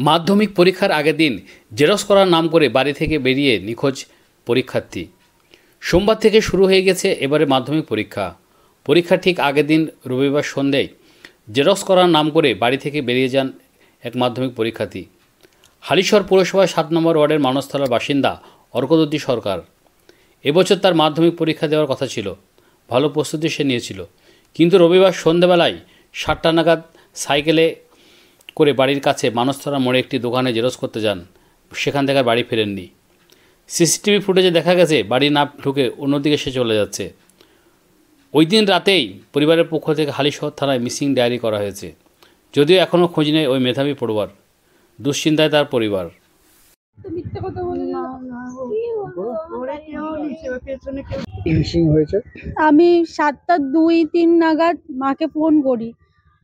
মাধ্যমিক পরীক্ষার আগের দিন জেরক্স করার নাম করে বাড়ি থেকে বেরিয়ে নিখোঁজ পরীক্ষার্থী। সোমবার থেকে শুরু হয়ে গেছে এবারে মাধ্যমিক পরীক্ষা। পরীক্ষার ঠিক আগের দিন রবিবার সন্ধ্যায় জেরক্স করার নাম করে বাড়ি থেকে বেরিয়ে যান এক মাধ্যমিক পরীক্ষার্থী। হালিশহর পৌরসভার 7 নম্বর ওয়ার্ডের মানসতলার বাসিন্দা অর্কদ্যুতি সরকার। এবছর তার মাধ্যমিক পরীক্ষা দেওয়ার কথা ছিল, ভালো প্রস্তুতি সে নিয়েছিল, কিন্তু রবিবার সন্ধ্যাবেলায় 7টা নাগাদ সাইকেলে করে বাড়ির কাছে মানসতলা মোড়ে একটি দোকানে জেরক্স করতে যান, সেখান থেকে বাড়ি ফেরেননি। সিসিটিভি ফুটেজে দেখা গেছে বাড়ি না ঢুকে অন্যদিকে সে চলে যাচ্ছে। ওই দিন রাতেই পরিবারের পক্ষ থেকে হালিশহর থানায় মিসিং ডায়েরি করা হয়েছে, যদিও এখনও খোঁজ নেই ওই মেধাবী পড়ুয়ার। দুশ্চিন্তায় তার পরিবার। আমি 7:02-3 নাগাদ মাকে ফোন করি।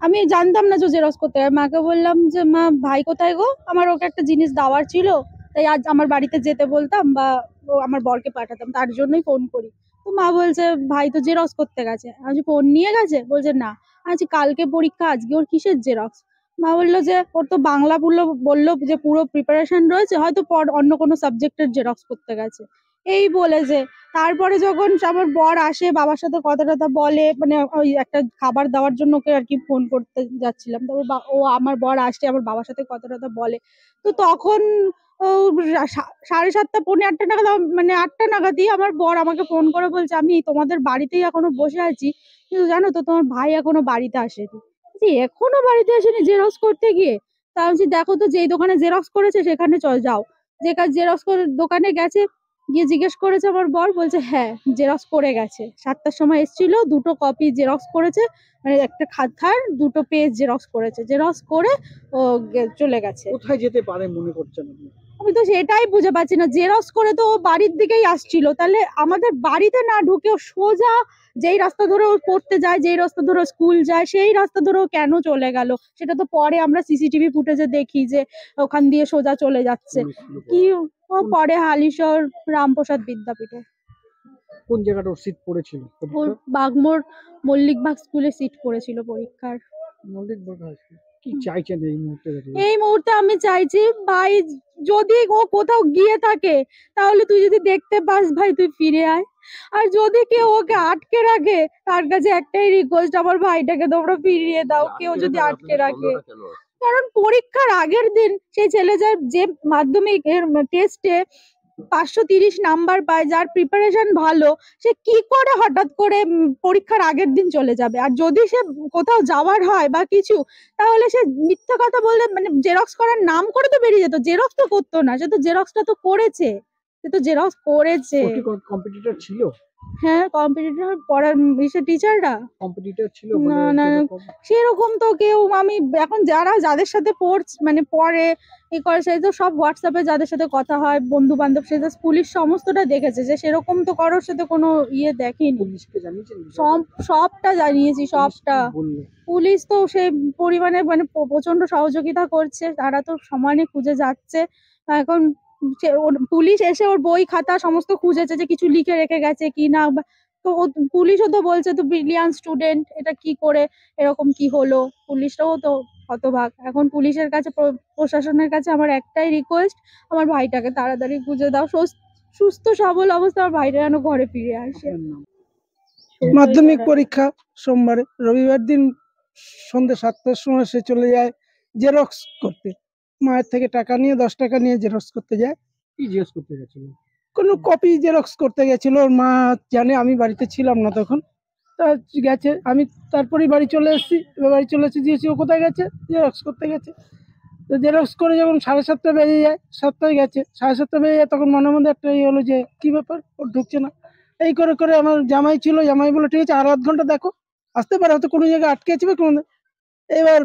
আমি জানতাম না যে জেরক্স করতে হবে। মাকে বললাম যে মা, ভাই কোথায় গো, আমার ওকে একটা জিনিস দেওয়ার ছিল, তাই আজ আমার বাড়িতে যেতে বলতাম বা ও আমার বরকে পাঠাতাম, তার জন্যই ফোন করি। তো মা বলছে ভাই তো জেরক্স করতে গেছে। আমি ফোন নিয়ে গেছে? বলছে না। আজ কালকে পরীক্ষা, আজকে ওর কিসের জেরক্স? মা বললো যে ওর তো বাংলা বললো যে পুরো প্রিপারেশন রয়েছে, হয়তো অন্য কোনো সাবজেক্টের জেরক্স করতে গেছে, এই বলেছে। তারপরে যখন আমার বর আসে, বাবার সাথে কথা টথা বলে, মানে ওই একটা খাবার দেওয়ার জন্য ওকে আর কি ফোন করতে যাচ্ছিলাম, তারপর ও আমার বর আসে, আমার বাবার সাথে কথা টথা বলে। তো তখন ও 7:30 পৌনে 8টা নাগাদ, মানে 8টা নাগাদই আমার বর আমাকে ফোন করে বলছে আমি তোমাদের বাড়িতেই এখনো বসে আছি, কিন্তু জানো তো তোমার ভাই এখনো বাড়িতে আসেনি। এখনো বাড়িতে আসেনি জেরক্স করতে গিয়ে? তা আমি দেখো তো, যেই দোকানে জেরক্স করেছে সেখানে যাও। যে কাজ জেরক্স করে দোকানে গেছে, গিয়ে জিজ্ঞেস করেছে আমার বর, বলছে হ্যাঁ জেরক্স করে গেছে, 7টার সময় এসেছিল, 2টো কপি জেরক্স করেছে, মানে একটা খাতার 2টো পেজ জেরক্স করেছে, জেরক্স করে ও চলে গেছে। কোথায় যেতে পারে মনে করছেন আপনি? আমি তো সেটাই বুঝে পাচ্ছি না। জেরক্স করে তো ও বাড়ির দিকেই আসছিল, তাহলে আমাদের বাড়িতে না ঢুকে ও সোজা যেই রাস্তা ধরে ও পড়তে যায়, যেই রাস্তা ধরে স্কুল যায়, সেই রাস্তা ধরে ও কেন চলে গেল? সেটা তো পরে আমরা সিসিটিভি ফুটেজে দেখি যে ওখান দিয়ে সোজা চলে যাচ্ছে। কি ও পরে হালিশহর রামপ্রসাদ বিদ্যাপীঠে। কোন জায়গাটা ওর সিট পড়েছিল? ওর বাগমোড় মল্লিকবাগ স্কুলে সিট পড়েছিল পরীক্ষার। মল্লিকবাগ হাই স্কুল। কি চাইছেন এই মুহূর্তে? এই মুহূর্তে আমি চাইছি ভাই, যদি ও কোথাও গিয়ে থাকে তাহলে তুই যদি দেখতে পাস ভাই, তুই ফিরে আয়। আর যদি কেউ ওকে আটকে রাখে, তার কাছে একটাই রিকোয়েস্ট, আমার ভাইটাকে তোমরা ফিরিয়ে দাও। কেউ যদি আটকে রাখে, কারণ পরীক্ষার আগের দিন সেই ছেলে যে মাধ্যমিক এর টেস্টে 530 নাম্বার পায়, যার প্রিপারেশন ভালো, সে কি করে হঠাৎ করে পরীক্ষার আগের দিন চলে যাবে? আর যদি সে কোথাও যাওয়ার হয় বা কিছু, তাহলে সে মিথ্যা কথা বললে, মানে জেরক্স করার নাম করে তো বেরিয়ে যেত, জেরক্স তো করতো না। সে তো জেরক্সটা তো করেছে, সে তো জেরক্স করেছে। কম্পিটিটর ছিল? হ্যাঁ, কম্পিটিটর পড়ার টিচাররা কম্পিটিটর ছিল না না, সেরকম তো কেউ, আমি এখন যাদের সাথে মানে পড়ে এই করে, সেই তো সব হোয়াটসঅ্যাপে যাদের সাথে কথা হয়, বন্ধু বান্ধব, সে তো পুলিশ সমস্তটা দেখেছে, যে সেরকম তো কারোর সাথে কোনো দেখিনি। পুলিশকে জানিয়েছেন? সবটা জানিয়েছি, সবটা। পুলিশ তো সেই পরিমাণে মানে প্রচন্ড সহযোগিতা করছে, তারা তো সমানে খুঁজে যাচ্ছে। এখন পুলিশ এসে ওর বই খাতা সমস্ত খুঁজেছে যে কিছু লিখে রেখে গেছে কি না। তো পুলিশও তো বলছে তো ব্রিলিয়ান্ট স্টুডেন্ট, এটা কি করে এরকম কি হলো? পুলিশটাও তো হতবাক। এখন পুলিশের কাছে, প্রশাসনের কাছে আমার একটাই রিকোয়েস্ট, আমার ভাইটাকে তাড়াতাড়ি খুঁজে দাও, সুস্থ সবল অবস্থা আমার ভাইটা যেন ঘরে ফিরে আসে। মাধ্যমিক পরীক্ষা সোমবারে, রবিবার দিন সন্ধ্যে 7টার সময় সে চলে যায় জেরক্স করতে। মায়ের থেকে টাকা নিয়ে 10 টাকা নিয়ে জেরক্স করতে যায়। কি জেরক্স করতে গেছিল? কোনো কপি জেরক্স করতে গেছিল, ওর মা জানে, আমি বাড়িতে ছিলাম না তখন। তা গেছে, আমি তারপরেই বাড়ি চলে এসেছি। বাড়ি চলে এসে দিয়েছি, ও কোথায় গেছে? জেরক্স করতে গেছে। তো জেরক্স করে যখন 7:30 বেজে যায়, 7টায় গেছে, 7:30 বেজে যায়, তখন মনে মধ্যে একটা হলো যে কি ব্যাপার, ওর ঢুকছে না। এই করে করে আমার জামাই ছিল, জামাই বলে ঠিক আছে আর আধ ঘন্টা দেখো, আসতে পারে, হয়তো কোনো জায়গায় আটকে আছে বা কোনো। এবার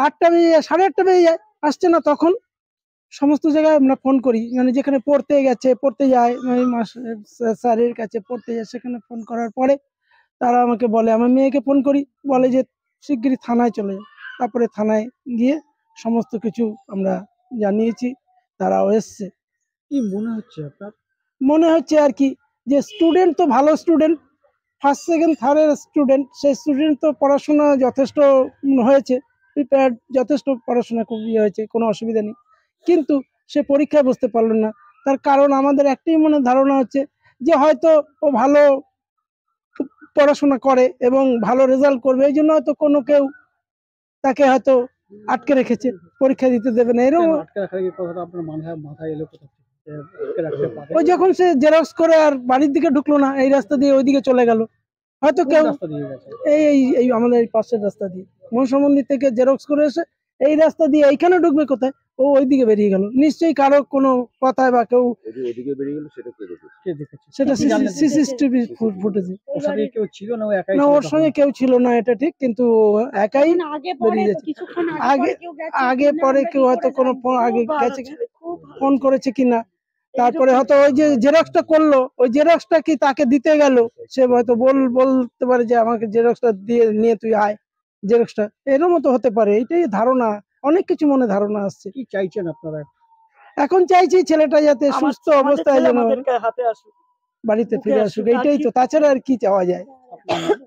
8টা বেজে যায়, 8:30 বেজে যায়, আসছে না। তখন সমস্ত জায়গায় আমরা ফোন করি, মানে যেখানে পড়তে যায়, স্যারের কাছে পড়তে যায়, সেখানে ফোন করার পরে তারা আমাকে বলে, আমার মেয়েকে ফোন করি, বলে যে শিগগিরই থানায় চলে যায়। তারপরে থানায় গিয়ে সমস্ত কিছু আমরা জানিয়েছি, তারাও এসছে। কি মনে হচ্ছে আপনার? মনে হচ্ছে আর কি, যে স্টুডেন্ট তো ভালো স্টুডেন্ট, ফার্স্ট সেকেন্ড থার্ডের স্টুডেন্ট, সেই স্টুডেন্ট তো পড়াশোনা যথেষ্ট হয়েছে, প্রিপেয়ার্ড, যথেষ্ট পড়াশোনা খুব ইয়ে হয়েছে, কোনো অসুবিধা নেই, কিন্তু সে পরীক্ষায় বসতে পারলো না। তার কারণ আমাদের একটাই মনে ধারণা হচ্ছে যে হয়তো ও ভালো পড়াশোনা করে এবং ভালো রেজাল্ট করবে, এই জন্য হয়তো কোনো কেউ তাকে হয়তো আটকে রেখেছে, পরীক্ষা দিতে দেবে না, এরকম। আটকে রাখার এই কথাটা আপনার মাথায় এলো কোথা থেকে যে আটকে রাখতে পারে? ওই যখন সে জেরক্স করে আর বাড়ির দিকে ঢুকলো না, এই রাস্তা দিয়ে ওইদিকে চলে গেল, হয়তো কোন কেউ রাস্তা দিয়ে গেছে? এই এই এই আমাদের এই পাশের রাস্তা দিয়ে মনসা মন্দির থেকে জেরক্স করে এসে এই রাস্তা দিয়ে এইখানে ঢুকবে কোথায়, ও ওইদিকে বেরিয়ে গেল। নিশ্চয়ই কারো কোনো কথায় বা কেউ ওদিকে বেরিয়ে গেল, সেটা কে দেখেছে? কে দেখেছে? সেটা কি জানলেন? সিসিটিভি ফুটেজে। ওর সাথে কেউ ছিল না, ও একাই না, ছিল ওর তখন? সঙ্গে কেউ ছিল না, এটা ঠিক, কিন্তু ও একাই মানে আগে পরে বেরিয়ে তো গেছে। কিছুক্ষণ আগে- পরে কেউ গেছে আগে কিনা পরে আমরা কেউ কি হয়তো করে কোনো জানবো? আগে খুব ভালো গেছে ছেলে, খুব ভালো ফোন ছেলে। করেছে কিনা, তারপরে হয়তো ওই যে জেরক্সটা করলো, ওই জেরক্সটা কি তাকে দিতে গেল, সে হয়তো বলতে পারে যে আমাকে জেরক্সটা দিয়ে নিয়ে তুই আয়, জেরক্সটা এরকম তো হতে পারে, এইটাই ধারণা, অনেক কিছু মনে ধারণা আসছে। কি চাইছেন আপনারা? এখন চাইছি ছেলেটা যাতে সুস্থ অবস্থায় যেন হাতে আসুক। বাড়িতে ফিরে আসুক, এইটাই তো, তাছাড়া আর কি চাওয়া যায়। আপনার নাম?